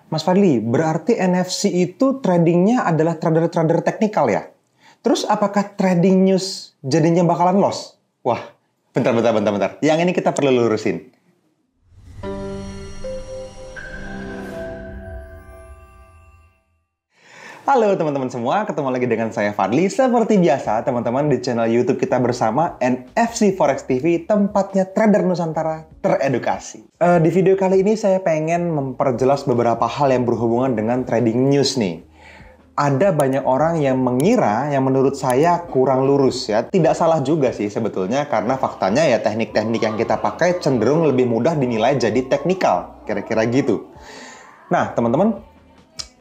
Mas Fadli, berarti NFC itu tradingnya adalah trader-trader teknikal ya? Terus apakah trading news jadinya bakalan loss? Wah, bentar. Yang ini kita perlu lurusin. Halo teman-teman semua, ketemu lagi dengan saya Fadli. Seperti biasa, teman-teman di channel YouTube kita bersama NFC Forex TV, tempatnya trader Nusantara teredukasi. Di video kali ini saya pengen memperjelas beberapa hal yang berhubungan dengan trading news nih. Ada banyak orang yang mengira yang menurut saya kurang lurus ya. Tidak salah juga sih sebetulnya, karena faktanya ya teknik-teknik yang kita pakai cenderung lebih mudah dinilai jadi teknikal, kira-kira gitu. Nah, teman-teman,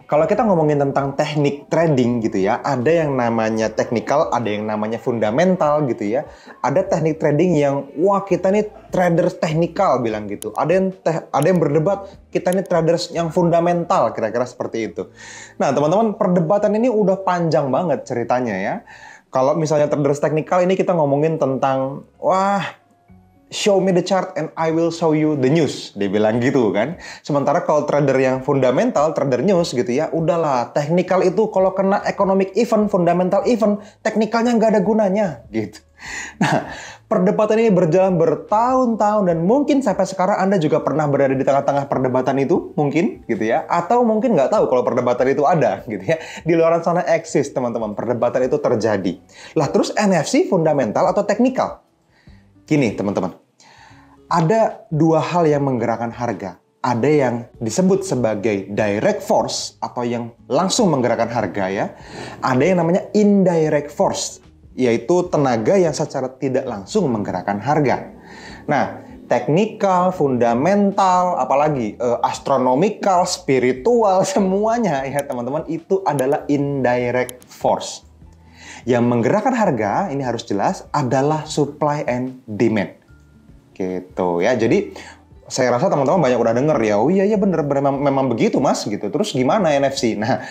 kalau kita ngomongin tentang teknik trading gitu ya, ada yang namanya teknikal, ada yang namanya fundamental gitu ya. Ada teknik trading yang, wah kita nih traders teknikal bilang gitu. Ada yang berdebat, kita nih traders yang fundamental, kira-kira seperti itu. Nah teman-teman, perdebatan ini udah panjang banget ceritanya ya. Kalau misalnya traders teknikal ini kita ngomongin tentang, wah, show me the chart and I will show you the news. Dia bilang gitu kan. Sementara kalau trader yang fundamental, trader news gitu ya, udahlah, teknikal itu kalau kena economic event, fundamental event, teknikalnya nggak ada gunanya gitu. Nah, perdebatan ini berjalan bertahun-tahun dan mungkin sampai sekarang Anda juga pernah berada di tengah-tengah perdebatan itu, mungkin gitu ya. Atau mungkin nggak tahu kalau perdebatan itu ada gitu ya. Di luar sana eksis teman-teman, perdebatan itu terjadi. Lah terus NFC fundamental atau teknikal? Gini teman-teman, ada dua hal yang menggerakkan harga. Ada yang disebut sebagai direct force atau yang langsung menggerakkan harga ya. Ada yang namanya indirect force, yaitu tenaga yang secara tidak langsung menggerakkan harga. Nah, teknikal, fundamental, apalagi astronomical, spiritual, semuanya ya teman-teman, itu adalah indirect force. Yang menggerakkan harga, ini harus jelas, adalah supply and demand. Gitu ya, jadi saya rasa teman-teman banyak udah denger ya, oh iya bener, memang begitu mas gitu. Terus gimana NFC? Nah,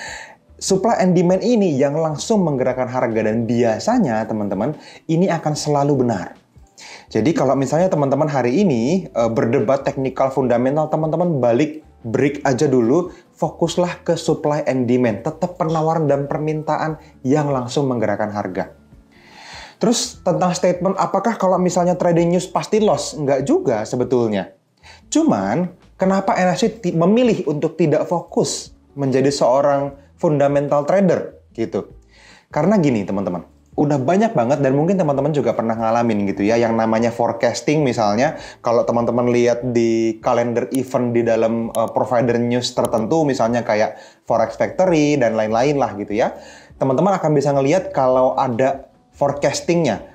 supply and demand ini yang langsung menggerakkan harga dan biasanya teman-teman ini akan selalu benar. Jadi kalau misalnya teman-teman hari ini berdebat teknikal fundamental, teman-teman balik break aja dulu, fokuslah ke supply and demand, tetap penawaran dan permintaan yang langsung menggerakkan harga. Terus tentang statement, apakah kalau misalnya trading news pasti loss? Enggak juga sebetulnya. Cuman, kenapa NFC memilih untuk tidak fokus menjadi seorang fundamental trader gitu? Karena gini teman-teman, udah banyak banget dan mungkin teman-teman juga pernah ngalamin gitu ya, yang namanya forecasting misalnya. Kalau teman-teman lihat di kalender event di dalam provider news tertentu, misalnya kayak Forex Factory dan lain-lain lah gitu ya. Teman-teman akan bisa ngelihat kalau ada forecastingnya.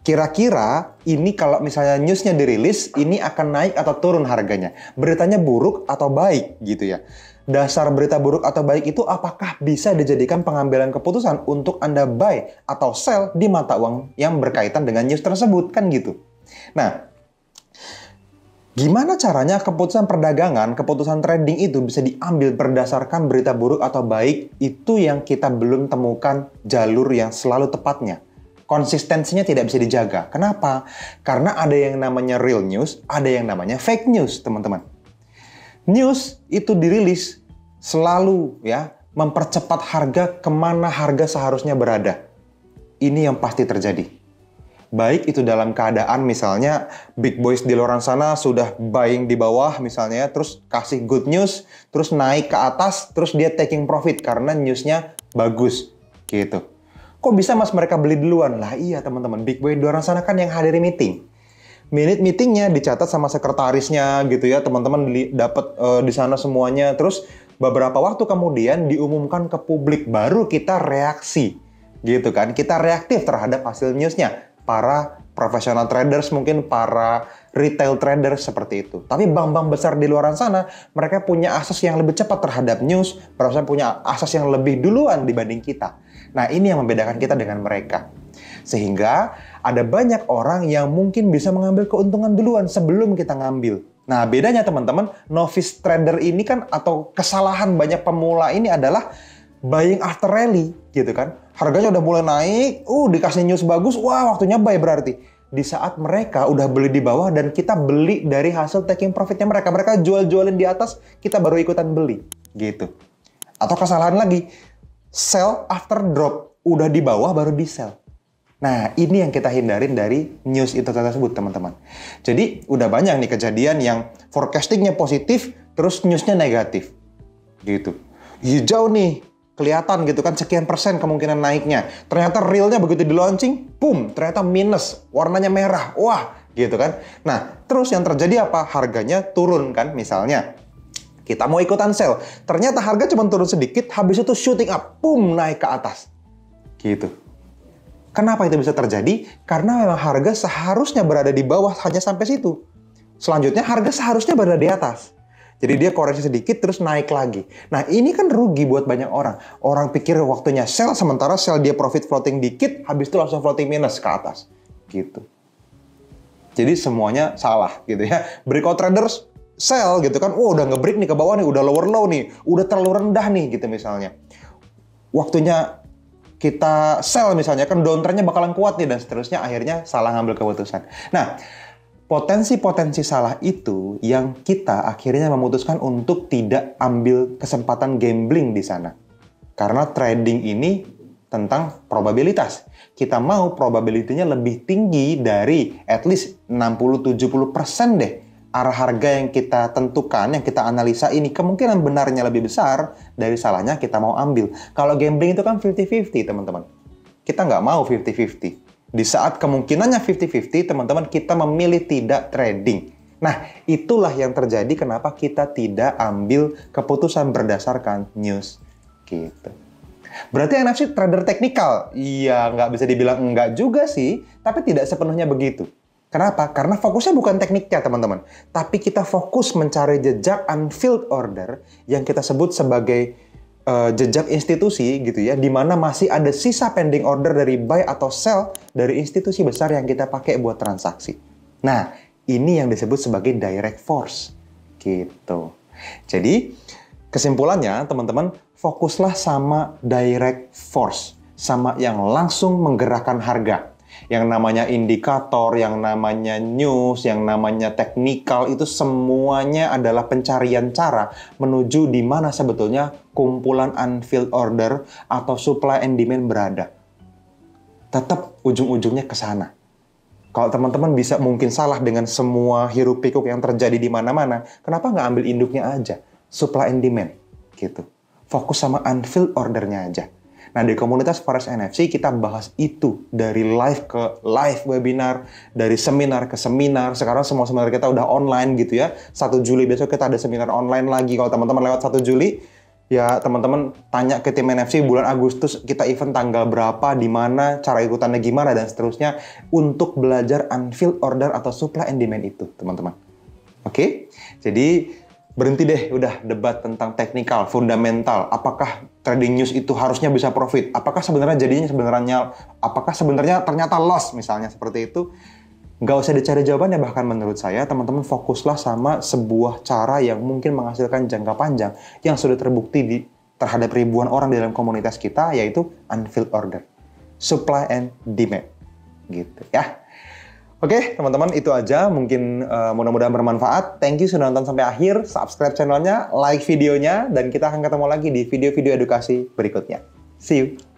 Kira-kira ini kalau misalnya newsnya dirilis, ini akan naik atau turun harganya. Beritanya buruk atau baik gitu ya. Dasar berita buruk atau baik itu apakah bisa dijadikan pengambilan keputusan untuk Anda buy atau sell di mata uang yang berkaitan dengan news tersebut, kan gitu. Nah, gimana caranya keputusan perdagangan, keputusan trading itu bisa diambil berdasarkan berita buruk atau baik? Itu yang kita belum temukan jalur yang selalu tepatnya. Konsistensinya tidak bisa dijaga. Kenapa? Karena ada yang namanya real news, ada yang namanya fake news, teman-teman. News itu dirilis selalu ya mempercepat harga kemana harga seharusnya berada. Ini yang pasti terjadi. Baik itu dalam keadaan misalnya big boys di luar sana sudah buying di bawah misalnya, terus kasih good news, terus naik ke atas, terus dia taking profit karena newsnya bagus gitu. Kok bisa mas mereka beli duluan? Lah iya teman-teman, big boy di luar sana kan yang hadiri meeting. Minute meetingnya dicatat sama sekretarisnya gitu ya, teman-teman dapat di sana semuanya. Terus beberapa waktu kemudian diumumkan ke publik, baru kita reaksi gitu kan. Kita reaktif terhadap hasil newsnya. Para profesional traders, mungkin para retail traders seperti itu. Tapi bank-bank besar di luar sana, mereka punya akses yang lebih cepat terhadap news, mereka punya akses yang lebih duluan dibanding kita. Nah, ini yang membedakan kita dengan mereka. Sehingga ada banyak orang yang mungkin bisa mengambil keuntungan duluan sebelum kita ngambil. Nah, bedanya teman-teman, novice trader ini kan, atau kesalahan banyak pemula ini adalah buying after rally gitu kan. Harganya udah mulai naik, dikasih news bagus, wah waktunya buy berarti. Di saat mereka udah beli di bawah dan kita beli dari hasil taking profitnya mereka. Mereka jual-jualin di atas, kita baru ikutan beli gitu. Atau kesalahan lagi, sell after drop, udah di bawah baru di sell. Nah, ini yang kita hindarin dari news itu tersebut, teman-teman. Jadi, udah banyak nih kejadian yang forecastingnya positif, terus newsnya negatif. Gitu. Hijau nih, kelihatan gitu kan, sekian persen kemungkinan naiknya. Ternyata realnya begitu di launching, boom, ternyata minus, warnanya merah. Wah, gitu kan. Nah, terus yang terjadi apa? Harganya turun kan, misalnya. Kita mau ikutan sell, ternyata harga cuma turun sedikit, habis itu shooting up, boom, naik ke atas. Gitu. Kenapa itu bisa terjadi? Karena memang harga seharusnya berada di bawah hanya sampai situ. Selanjutnya harga seharusnya berada di atas. Jadi dia koreksi sedikit terus naik lagi. Nah ini kan rugi buat banyak orang. Orang pikir waktunya sell, sementara sell dia profit floating dikit, habis itu langsung floating minus ke atas. Gitu. Jadi semuanya salah gitu ya. Breakout traders sell gitu kan. Oh udah nge-break nih ke bawah nih, udah lower low nih, udah terlalu rendah nih gitu misalnya. Waktunya kita sell misalnya, kan downtrendnya bakalan kuat nih dan seterusnya, akhirnya salah ngambil keputusan. Nah, potensi-potensi salah itu yang kita akhirnya memutuskan untuk tidak ambil kesempatan gambling di sana. Karena trading ini tentang probabilitas. Kita mau probability-nya lebih tinggi dari at least 60-70% deh. Arah harga yang kita tentukan, yang kita analisa ini kemungkinan benarnya lebih besar dari salahnya kita mau ambil. Kalau gambling itu kan 50-50 teman-teman. Kita nggak mau 50-50. Di saat kemungkinannya 50-50, teman-teman, kita memilih tidak trading. Nah, itulah yang terjadi kenapa kita tidak ambil keputusan berdasarkan news. Gitu. Berarti NFC trader teknikal? Iya, nggak bisa dibilang enggak juga sih, tapi tidak sepenuhnya begitu. Kenapa? Karena fokusnya bukan tekniknya, teman-teman. Tapi kita fokus mencari jejak unfilled order yang kita sebut sebagai jejak institusi gitu ya, di mana masih ada sisa pending order dari buy atau sell dari institusi besar yang kita pakai buat transaksi. Nah, ini yang disebut sebagai direct force. Gitu. Jadi, kesimpulannya, teman-teman, fokuslah sama direct force, sama yang langsung menggerakkan harga. Yang namanya indikator, yang namanya news, yang namanya teknikal, itu semuanya adalah pencarian cara menuju di mana sebetulnya kumpulan unfilled order atau supply and demand berada. Tetap ujung-ujungnya ke sana. Kalau teman-teman bisa mungkin salah dengan semua hiruk pikuk yang terjadi di mana-mana, kenapa nggak ambil induknya aja? Supply and demand, gitu. Fokus sama unfilled ordernya aja. Nah, di komunitas Forex NFC kita bahas itu dari live ke live webinar, dari seminar ke seminar. Sekarang semua seminar kita udah online gitu ya. 1 Juli besok kita ada seminar online lagi. Kalau teman-teman lewat 1 Juli, ya teman-teman tanya ke tim NFC bulan Agustus kita event tanggal berapa, di mana, cara ikutannya gimana, dan seterusnya untuk belajar unfilled order atau supply and demand itu, teman-teman. Oke? Jadi berhenti deh udah debat tentang teknikal, fundamental. Apakah trading news itu harusnya bisa profit? Apakah sebenarnya ternyata loss misalnya seperti itu? Nggak usah dicari jawabannya, bahkan menurut saya teman-teman fokuslah sama sebuah cara yang mungkin menghasilkan jangka panjang yang sudah terbukti terhadap ribuan orang di dalam komunitas kita, yaitu unfilled order, supply and demand, gitu ya. Oke, teman-teman, itu aja. Mungkin mudah-mudahan bermanfaat. Thank you sudah nonton sampai akhir. Subscribe channelnya, like videonya, dan kita akan ketemu lagi di video-video edukasi berikutnya. See you!